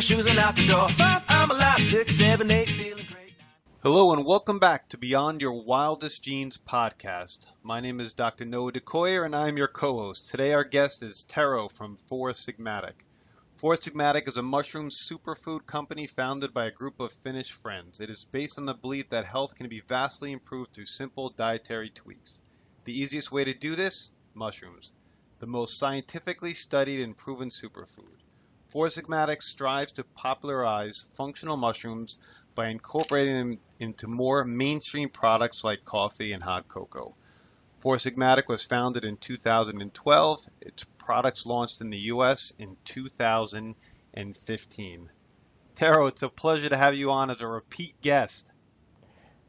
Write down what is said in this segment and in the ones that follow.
shoes and out the door. 5, I'm alive. 6, 7, 8, feeling great. Hello and welcome back to Beyond Your Wildest Genes podcast. My name is Dr. Noah DeCoyer and I'm your co-host. Today our guest is Tero from Four Sigmatic. Four Sigmatic is a mushroom superfood company founded by a group of Finnish friends. It is based on the belief that health can be vastly improved through simple dietary tweaks. The easiest way to do this? Mushrooms, the most scientifically studied and proven superfood. Four Sigmatic strives to popularize functional mushrooms by incorporating them into more mainstream products like coffee and hot cocoa. Four Sigmatic was founded in 2012. Its products launched in the U.S. in 2015. Tero, it's a pleasure to have you on as a repeat guest.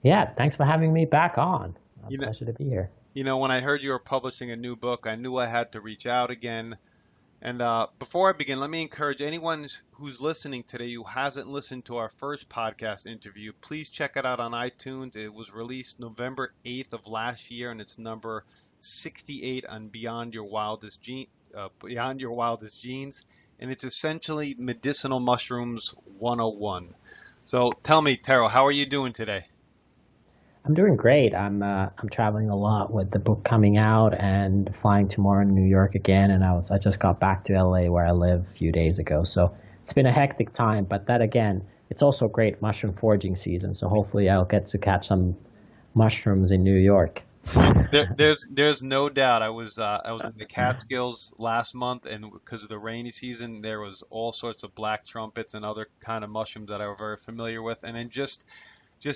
Yeah, thanks for having me back on. A pleasure to be here. You know, when I heard you were publishing a new book, I knew I had to reach out again. And before I begin, let me encourage anyone who's listening today who hasn't listened to our first podcast interview, please check it out on iTunes. It was released November 8th of last year, and it's number 68 on Beyond Your Wildest Genes. And it's essentially Medicinal Mushrooms 101. So tell me, Tero, how are you doing today? I'm doing great. I'm traveling a lot with the book coming out and flying tomorrow in New York again. And I just got back to LA where I live a few days ago. So it's been a hectic time. But that again, it's also great mushroom foraging season. So hopefully I'll get to catch some mushrooms in New York. There's no doubt. I was in the Catskills last month, and because of the rainy season, there was all sorts of black trumpets and other kind of mushrooms that I was very familiar with. And then just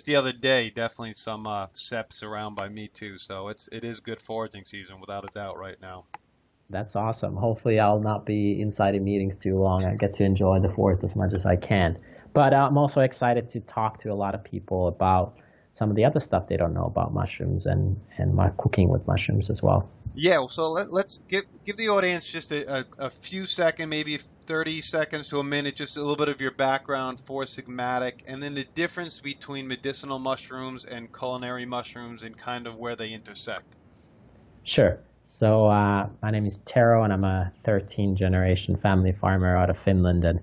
the other day, definitely some seps around by me too. So it is good foraging season without a doubt right now. That's awesome. Hopefully I'll not be inside in meetings too long. I get to enjoy the forest as much as I can. But I'm also excited to talk to a lot of people about some of the other stuff they don't know about mushrooms and my cooking with mushrooms as well. Yeah, so let's give the audience just a few seconds, maybe 30 seconds to a minute, just a little bit of your background, Four Sigmatic, and then the difference between medicinal mushrooms and culinary mushrooms and kind of where they intersect. Sure. So my name is Tero, and I'm a 13th-generation family farmer out of Finland, and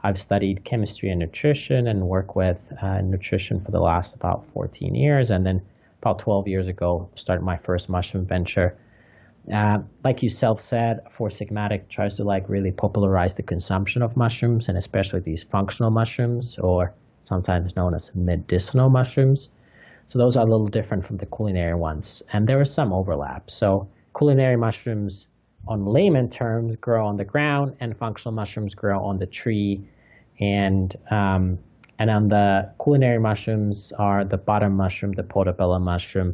I've studied chemistry and nutrition and work with nutrition for the last about 14 years, and then about 12 years ago, started my first mushroom venture. Like you said, Four Sigmatic tries to really popularize the consumption of mushrooms, and especially these functional mushrooms, or sometimes known as medicinal mushrooms. So those are a little different from the culinary ones, and there is some overlap. So culinary mushrooms, on layman terms, grow on the ground, and functional mushrooms grow on the tree. And on the culinary mushrooms are the bottom mushroom, the portobello mushroom,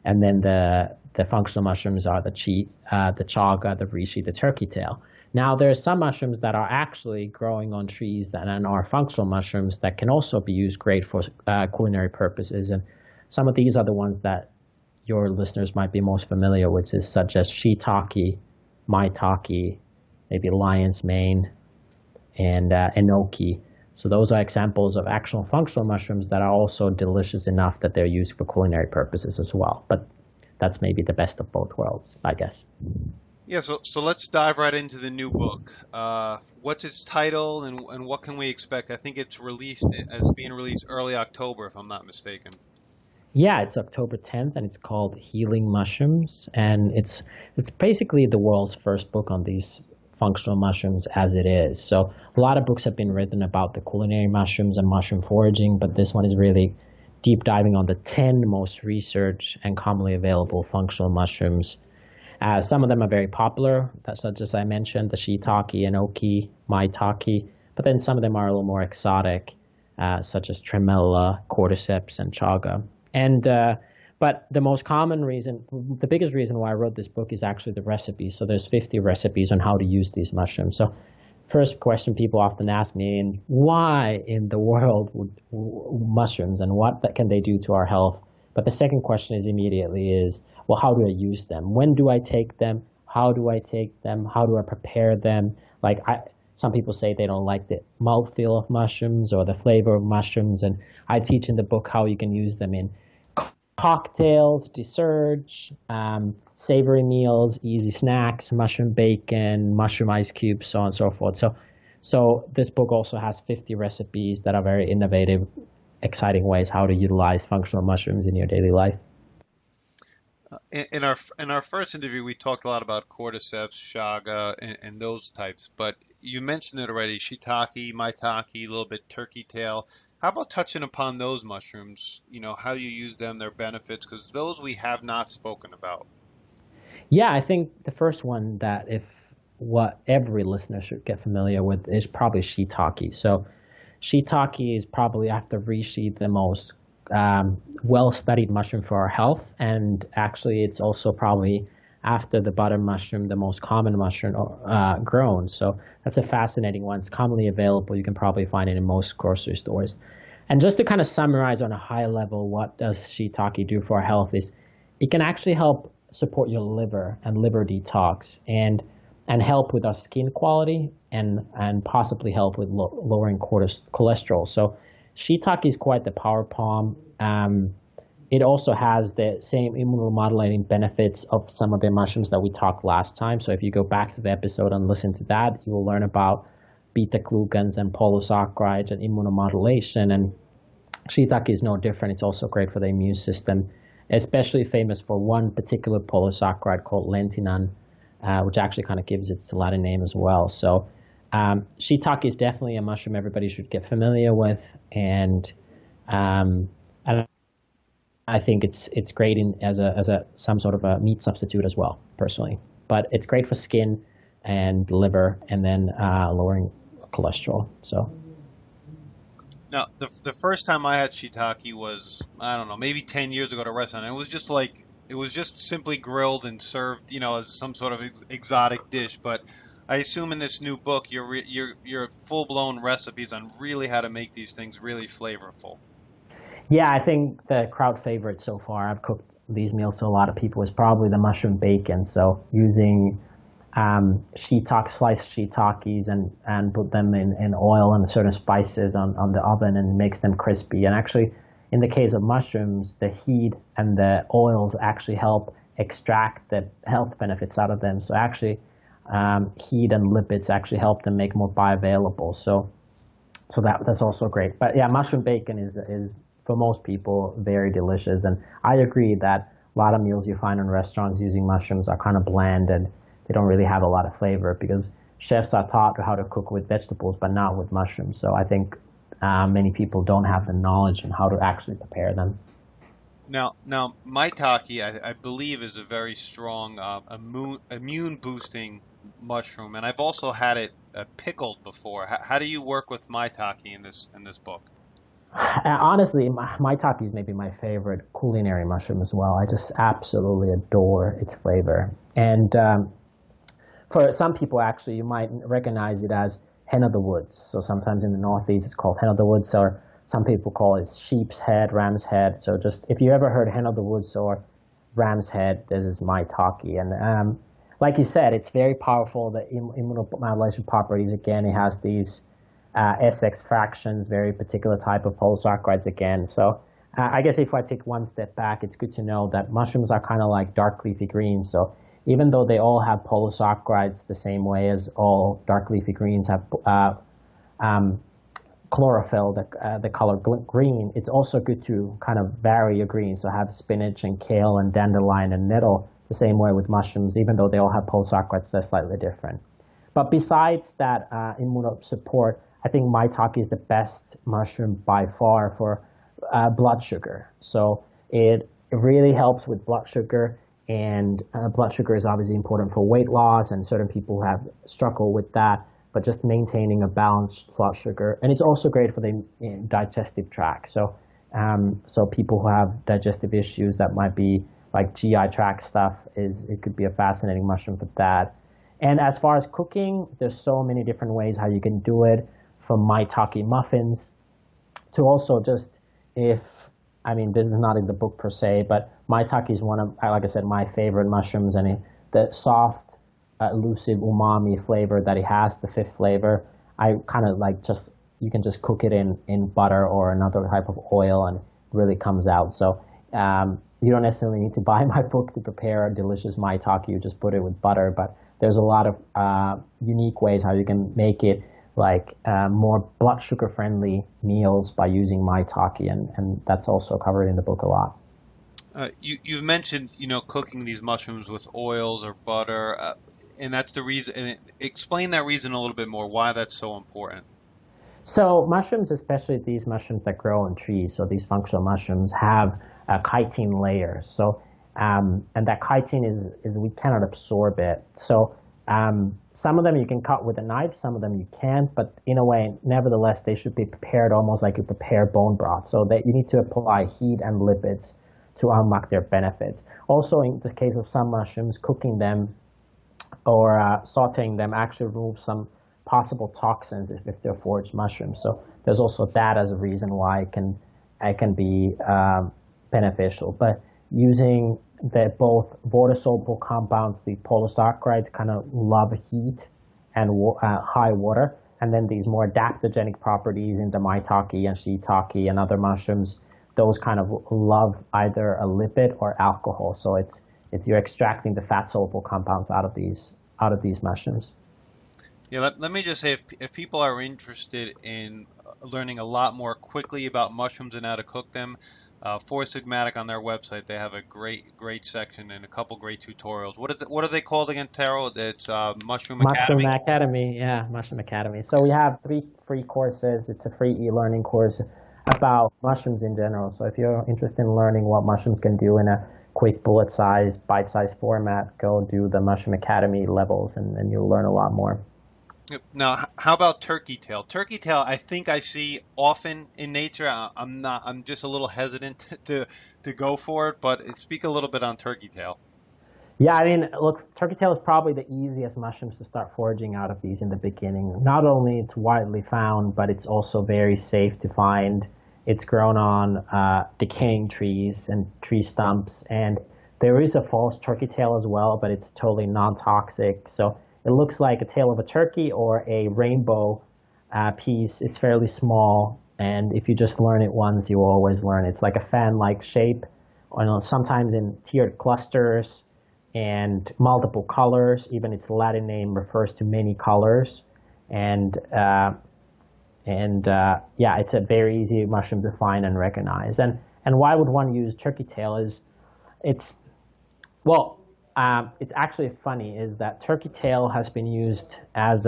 and then the functional mushrooms are the chaga, the reishi, the turkey tail. Now, there are some mushrooms that are actually growing on trees and are functional mushrooms that can also be used great for culinary purposes. And some of these are the ones that your listeners might be most familiar with, such as Shiitake, Maitake, maybe lion's mane, and enoki. So those are examples of actual functional mushrooms that are also delicious enough that they're used for culinary purposes as well. But that's maybe the best of both worlds, I guess. Yeah, so let's dive right into the new book. What's its title and what can we expect? I think it's being released early October, if I'm not mistaken. Yeah, it's October 10th, and it's called Healing Mushrooms. And it's basically the world's first book on these functional mushrooms as it is. So a lot of books have been written about the culinary mushrooms and mushroom foraging, but this one is really deep diving on the 10 most researched and commonly available functional mushrooms. Some of them are very popular, such as I mentioned, the Shiitake, enoki, Maitake, but then some of them are a little more exotic, such as tremella, cordyceps, and chaga. But the most common reason, the biggest reason why I wrote this book is actually the recipes. So there's 50 recipes on how to use these mushrooms. So first question people often ask me, why in the world would mushrooms and what can they do to our health? But the second question is, well, how do I use them? When do I take them? How do I take them? How do I prepare them? Some people say they don't like the mouthfeel of mushrooms or the flavor of mushrooms. And I teach in the book how you can use them in cocktails, desserts, savory meals, easy snacks, mushroom bacon, mushroom ice cubes, so on and so forth. So So this book also has 50 recipes that are very innovative, exciting ways how to utilize functional mushrooms in your daily life. In our first interview, we talked a lot about cordyceps, chaga, and those types. But you mentioned it already: shiitake, maitake, a little bit turkey tail. How about touching upon those mushrooms? How you use them, their benefits, because those we have not spoken about. Yeah, I think the first one that if what every listener should get familiar with is probably shiitake. So shiitake is probably, I have to resheet, the most well-studied mushroom for our health, and actually it's also probably after the butter mushroom the most common mushroom grown. So that's a fascinating one. It's commonly available. You can probably find it in most grocery stores. And just to kind of summarize on a high level, what does shiitake do for our health is it can actually help support your liver and liver detox, and help with our skin quality, and possibly help with lowering cholesterol. So shiitake is quite the power palm. It also has the same immunomodulating benefits of some of the mushrooms that we talked last time. So if you go back to the episode and listen to that, you will learn about beta-glucans and polysaccharides and immunomodulation. And shiitake is no different. It's also great for the immune system, especially famous for one particular polysaccharide called lentinan, which actually kind of gives its Latin name as well. So shiitake is definitely a mushroom everybody should get familiar with, and I think it's great as some sort of a meat substitute as well, personally. But it's great for skin and liver, and then lowering cholesterol. So. Now, the first time I had shiitake was, I don't know, maybe 10 years ago at a restaurant. It was just simply grilled and served, as some sort of exotic dish. But I assume in this new book, your full-blown recipes on really how to make these things really flavorful. Yeah, I think the crowd favorite so far, I've cooked these meals to a lot of people, is probably the mushroom bacon. So using sliced shiitakes and put them in oil and certain spices on the oven, and makes them crispy. And actually, in the case of mushrooms, the heat and the oils actually help extract the health benefits out of them. So actually, heat and lipids actually help them make more bioavailable. So that's also great. But yeah, mushroom bacon is for most people very delicious. And I agree that a lot of meals you find in restaurants using mushrooms are kind of bland, and they don't really have a lot of flavor, because chefs are taught how to cook with vegetables, but not with mushrooms. So I think many people don't have the knowledge on how to actually prepare them. Now, maitake, I believe, is a very strong immune boosting mushroom, and I've also had it pickled before. How do you work with maitake in this book? Honestly, maitake is maybe my favorite culinary mushroom as well. I just absolutely adore its flavor. And for some people, actually, you might recognize it as hen of the woods. So sometimes in the Northeast, it's called hen of the woods, or some people call it sheep's head, ram's head. So just if you ever heard hen of the woods or ram's head, this is maitake. And like you said, it's very powerful. The immunomodulation properties, again, it has these SX fractions, very particular type of polysaccharides again. So I guess if I take one step back, it's good to know that mushrooms are kind of like dark leafy greens. So even though they all have polysaccharides the same way as all dark leafy greens have chlorophyll, the color green, it's also good to kind of vary your greens. So have spinach and kale and dandelion and nettle the same way with mushrooms, even though they all have polysaccharides, they're slightly different. But besides that immunosupport, I think maitake is the best mushroom by far for blood sugar. So it really helps with blood sugar, and blood sugar is obviously important for weight loss, and certain people have struggled with that, but just maintaining a balanced blood sugar. And it's also great for the digestive tract. So people who have digestive issues that might be like GI tract stuff, it could be a fascinating mushroom for that. And as far as cooking, there's so many different ways how you can do it, from maitake muffins to also just this is not in the book per se, but maitake is one of, like I said, my favorite mushrooms, and the soft, elusive umami flavor that it has, the fifth flavor, I kind of like you can just cook it in butter or another type of oil, and it really comes out. So you don't necessarily need to buy my book to prepare a delicious maitake. You just put it with butter, but there's a lot of unique ways how you can make it like more blood sugar friendly meals by using Maitake, and that's also covered in the book a lot. You've mentioned, cooking these mushrooms with oils or butter, and that's the reason. And explain that reason a little bit more, why that's so important. So mushrooms, especially these mushrooms that grow on trees, so these functional mushrooms have a chitin layer. So and that chitin is we cannot absorb it. So some of them you can cut with a knife, some of them you can't. But in a way, nevertheless, they should be prepared almost like you prepare bone broth. So that you need to apply heat and lipids to unlock their benefits. Also, in the case of some mushrooms, cooking them or sauteing them actually removes some possible toxins if they're foraged mushrooms. So there's also that as a reason why it can be beneficial. But using both water-soluble compounds, the polysaccharides kind of love heat and high water, and then these more adaptogenic properties in the Maitake and Shiitake and other mushrooms, those kind of love either a lipid or alcohol. So it's you're extracting the fat-soluble compounds out of these mushrooms. Yeah, let me just say, if people are interested in learning a lot more quickly about mushrooms and how to cook them, Four Sigmatic on their website, they have a great section and a couple great tutorials. What are they called again, Tero? It's Mushroom Academy? Mushroom Academy, yeah, Mushroom Academy. So we have 3 free courses. It's a free e-learning course about mushrooms in general. So if you're interested in learning what mushrooms can do in a quick bullet-sized, bite-sized format, go do the Mushroom Academy levels and you'll learn a lot more. Now, how about turkey tail? Turkey tail, I think I see often in nature. I'm just a little hesitant to go for it, but speak a little bit on turkey tail. Yeah, I mean, look, turkey tail is probably the easiest mushrooms to start foraging out of these in the beginning. Not only it's widely found, but it's also very safe to find. It's grown on decaying trees and tree stumps, and there is a false turkey tail as well, but it's totally non-toxic. So it looks like a tail of a turkey or a rainbow piece. It's fairly small, and if you just learn it once, you will always learn. It's like a fan-like shape, sometimes in tiered clusters and multiple colors. Even its Latin name refers to many colors, and yeah, it's a very easy mushroom to find and recognize. And why would one use turkey tail is it's actually funny is that turkey tail has been used as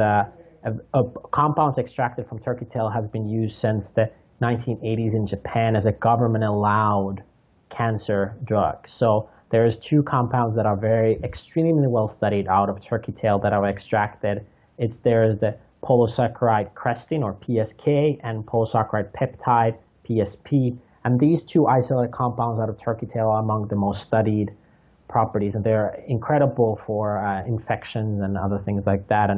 compounds extracted from turkey tail has been used since the 1980s in Japan as a government-allowed cancer drug. So there's 2 compounds that are very extremely well studied out of turkey tail that are extracted. There's the polysaccharide crestin or PSK and polysaccharide peptide PSP, and these 2 isolated compounds out of turkey tail are among the most studied properties, and they're incredible for infections and other things like that.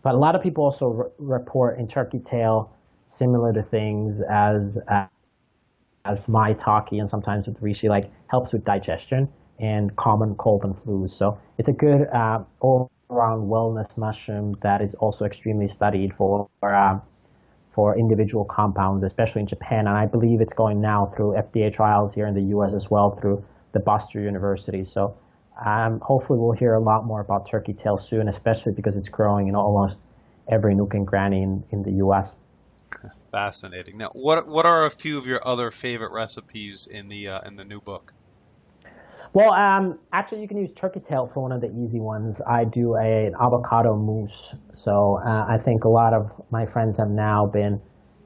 But a lot of people also report in turkey tail similar to things as Maitake and sometimes with reishi, like helps with digestion and common cold and flus. So it's a good all-around wellness mushroom that is also extremely studied for individual compounds, especially in Japan. And I believe it's going now through FDA trials here in the U.S. as well through the Buster University. So hopefully we'll hear a lot more about turkey tail soon, especially because it's growing in almost every nook and cranny in the U.S. Fascinating. Now, what are a few of your other favorite recipes in the new book? Well, actually, you can use turkey tail for one of the easy ones. I do an avocado mousse. So I think a lot of my friends have now been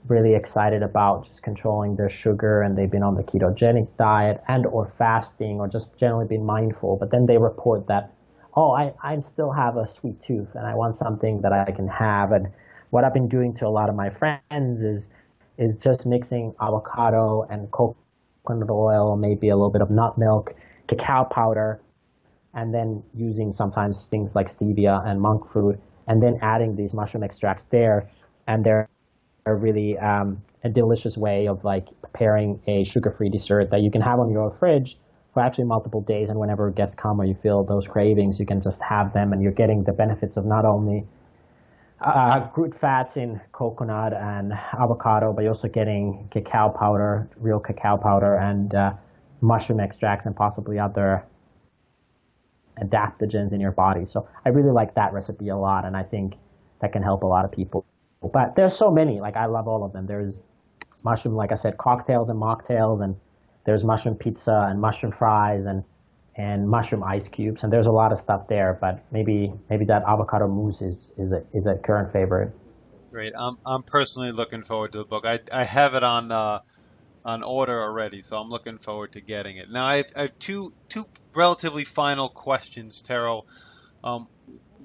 really excited about just controlling their sugar, and they've been on the ketogenic diet and or fasting or just generally been mindful. But then they report that, I still have a sweet tooth and I want something that I can have. And what I've been doing to a lot of my friends is just mixing avocado and coconut oil, maybe a little bit of nut milk, cacao powder, and then using sometimes things like stevia and monk fruit, and then adding these mushroom extracts there. And they're really a delicious way of like preparing a sugar-free dessert that you can have on your fridge for actually multiple days. And whenever guests come or you feel those cravings, you can just have them, and you're getting the benefits of not only good fats in coconut and avocado, but you're also getting cacao powder, real cacao powder, and mushroom extracts and possibly other adaptogens in your body. So I really like that recipe a lot, and I think that can help a lot of people But there's so many. Like I love all of them. There's mushroom, like I said, cocktails and mocktails, and there's mushroom pizza and mushroom fries and mushroom ice cubes, and there's a lot of stuff there. But maybe that avocado mousse is a current favorite. Great. I'm personally looking forward to the book. I have it on order already, so I'm looking forward to getting it. Now I have two relatively final questions, Tero. Um,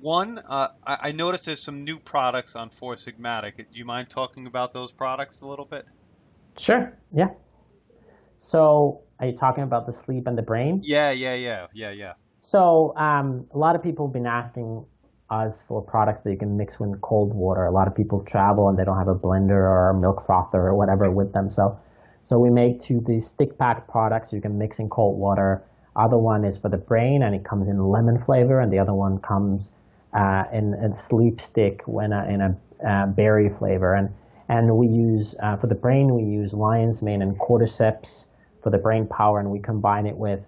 One, I noticed there's some new products on Four Sigmatic. Do you mind talking about those products a little bit? Sure. Yeah. So are you talking about the sleep and the brain? Yeah. So a lot of people have been asking us for products that you can mix with cold water. A lot of people travel and they don't have a blender or a milk frother or whatever with them. So we make these stick pack products you can mix in cold water. Other one is for the brain and it comes in lemon flavor, and the other one comes in a sleep stick in a berry flavor. And we use for the brain we use lion's mane and cordyceps for the brain power, and we combine it with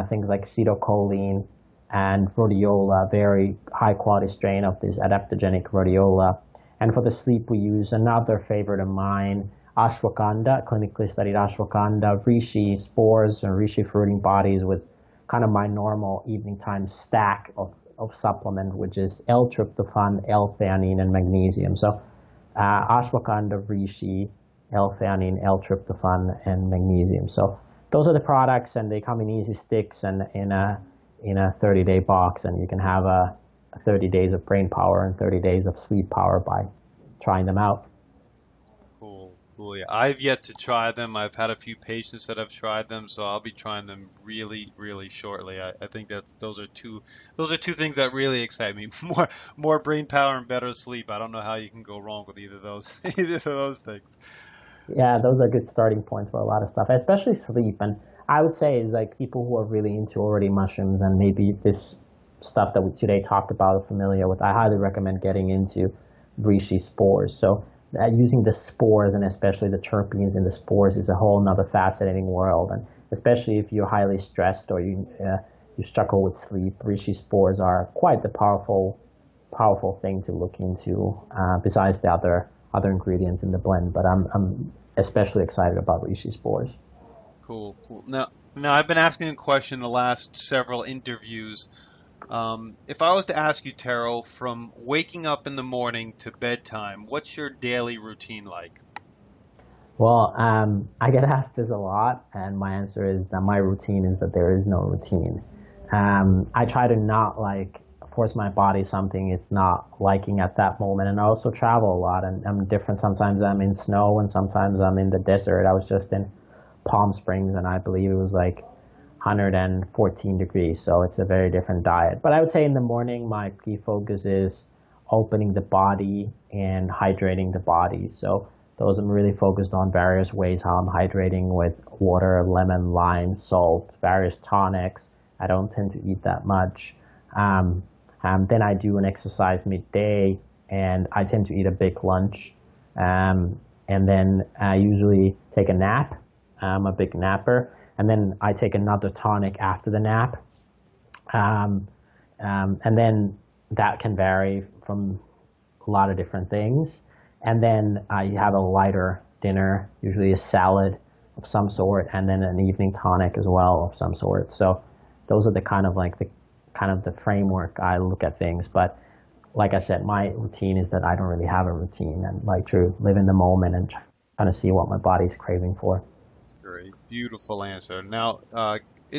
things like acetylcholine and rhodiola, very high quality strain of this adaptogenic rhodiola. And for the sleep, we use another favorite of mine, ashwagandha, clinically studied ashwagandha, reishi spores and reishi fruiting bodies with kind of my normal evening time stack of supplement, which is L-tryptophan, L-theanine, and magnesium. So ashwagandha, reishi, L-theanine, L-tryptophan, and magnesium. So those are the products, and they come in easy sticks and in a 30-day box, and you can have a 30 days of brain power and 30 days of sleep power by trying them out. Cool. Yeah. I've yet to try them. I've had a few patients that have tried them, so I'll be trying them really, really shortly. I think that those are two things that really excite me. More brain power and better sleep. I don't know how you can go wrong with either of those either of those things. Yeah, those are good starting points for a lot of stuff, especially sleep. And I would say is like people who are really into already mushrooms and maybe this stuff that we today talked about are familiar with, I highly recommend getting into reishi spores. So using the spores and especially the terpenes in the spores is a whole nother fascinating world. And especially if you're highly stressed or you struggle with sleep, reishi spores are quite the powerful thing to look into besides the other ingredients in the blend. But I'm especially excited about reishi spores. Cool. Now I've been asking a question the last several interviews. If I was to ask you, Tero, from waking up in the morning to bedtime, what's your daily routine like? Well, I get asked this a lot, and my answer is that my routine is that there is no routine. I try to not force my body something it's not liking at that moment, and I also travel a lot, and I'm different. Sometimes I'm in snow, and sometimes I'm in the desert. I was just in Palm Springs, and I believe it was 114 degrees, so it's a very different diet. But I would say in the morning, my key focus is opening the body and hydrating the body. So those I'm really focused on various ways how I'm hydrating with water, lemon, lime, salt, various tonics. I don't tend to eat that much. Then I do an exercise midday, and I tend to eat a big lunch. And then I usually take a nap. I'm a big napper. And then I take another tonic after the nap. And then that can vary from a lot of different things. And then I have a lighter dinner, usually a salad of some sort, and then an evening tonic as well of some sort. So those are the kind of the framework I look at things. But like I said, my routine is that I don't really have a routine, and like to live in the moment and trying to see what my body's craving for. Great, beautiful answer. Now,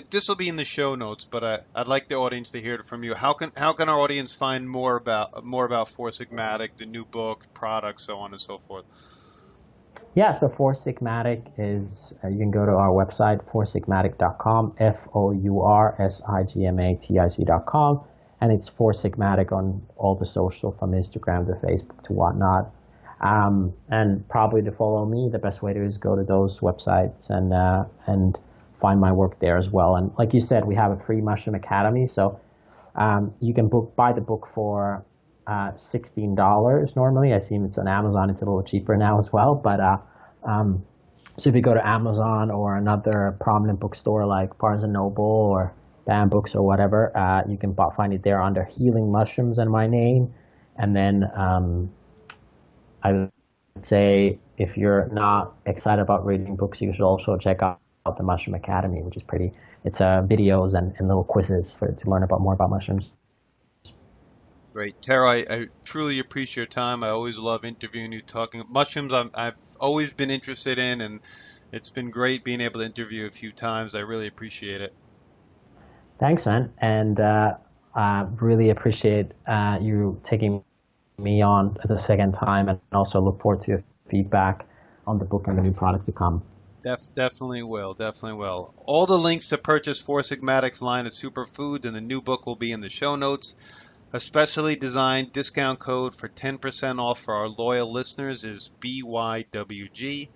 this will be in the show notes, but I'd like the audience to hear it from you. How can our audience find more about Four Sigmatic, the new book, products, so on and so forth? Yeah, so Four Sigmatic is you can go to our website foursigmatic.com, foursigmatic.com, and it's Four Sigmatic on all the social, from Instagram to Facebook to whatnot. And probably to follow me, the best way to is go to those websites and find my work there as well. And like you said, we have a free Mushroom Academy, so you can buy the book for $16 normally. I see it's on Amazon. It's a little cheaper now as well. But so if you go to Amazon or another prominent bookstore like Barnes and Noble or BAM Books or whatever, you can find it there under Healing Mushrooms and my name. And then I would say if you're not excited about reading books, you should also check out the Mushroom Academy, which is pretty. It's videos and little quizzes to learn about more about mushrooms. Great. Tero, I truly appreciate your time. I always love interviewing you, talking mushrooms. I've always been interested in, and it's been great being able to interview a few times. I really appreciate it. Thanks, man, and really appreciate you taking me on the second time, and also look forward to your feedback on the book and the new products to come. Definitely will. Definitely will. All the links to purchase Four Sigmatic's line of superfoods and the new book will be in the show notes. A specially designed discount code for 10% off for our loyal listeners is BYWG.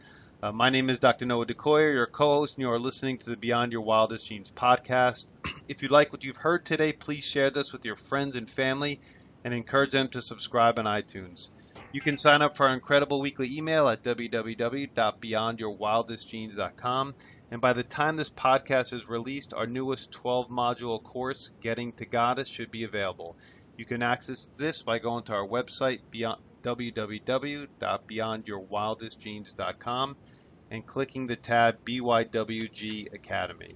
My name is Dr. Noah DeCoyer, your co-host, and you are listening to the Beyond Your Wildest Genes podcast. If you like what you've heard today, please share this with your friends and family and encourage them to subscribe on iTunes. You can sign up for our incredible weekly email at www.beyondyourwildestgenes.com. And by the time this podcast is released, our newest 12-module course, Getting to Goddess, should be available. You can access this by going to our website, www.beyondyourwildestgenes.com, and clicking the tab BYWG Academy.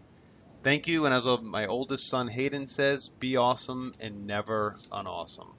Thank you, and as my oldest son Hayden says, be awesome and never unawesome.